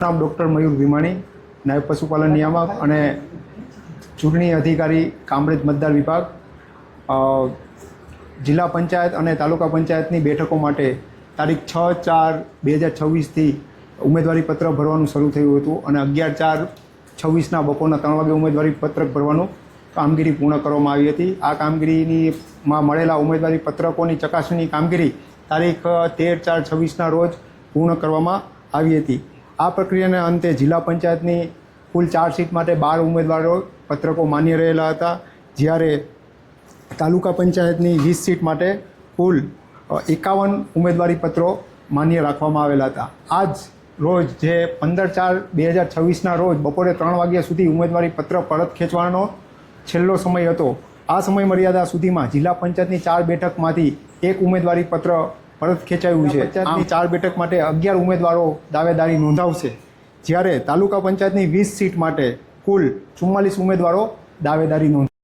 નામ ડૉક્ટર મયુર ભીમાણી, નાયબ પશુપાલન નિયામક અને ચૂંટણી અધિકારી કામરેજ મતદાર વિભાગ. જિલ્લા પંચાયત અને તાલુકા પંચાયતની બેઠકો માટે તારીખ 6/4/2026થી ઉમેદવારી પત્ર ભરવાનું શરૂ થયું હતું અને 11/4/26ના બપોરના 3 વાગે ઉમેદવારી પત્રક ભરવાનું કામગીરી પૂર્ણ કરવામાં આવી હતી. આ કામગીરીમાં મળેલા ઉમેદવારી પત્રકોની ચકાસણી કામગીરી તારીખ 13/4/26ના રોજ પૂર્ણ કરવામાં આવી હતી. આ પ્રક્રિયાના અંતે જિલ્લા પંચાયતની કુલ 4 સીટ માટે 12 ઉમેદવારો પત્રકો માન્ય રહેલા હતા, જ્યારે તાલુકા પંચાયતની 20 સીટ માટે કુલ 51 ઉમેદવારી પત્રો માન્ય રાખવામાં આવેલા હતા. આજ રોજ જે 15/4/2026ના રોજ બપોરે 3 વાગ્યા સુધી ઉમેદવારી પત્ર પરત ખેંચવાનો છેલ્લો સમય હતો. આ સમય મર્યાદા સુધીમાં જિલ્લા પંચાયતની 4 બેઠકમાંથી 1 ઉમેદવારી પત્ર પરત ખેંચાયું છે. પંચાયતની 4 બેઠક માટે 11 ઉમેદવારો દાવેદારી નોંધાવશે, જ્યારે તાલુકા પંચાયતની 20 સીટ માટે કુલ 44 ઉમેદવારો દાવેદારી નોંધાવશે.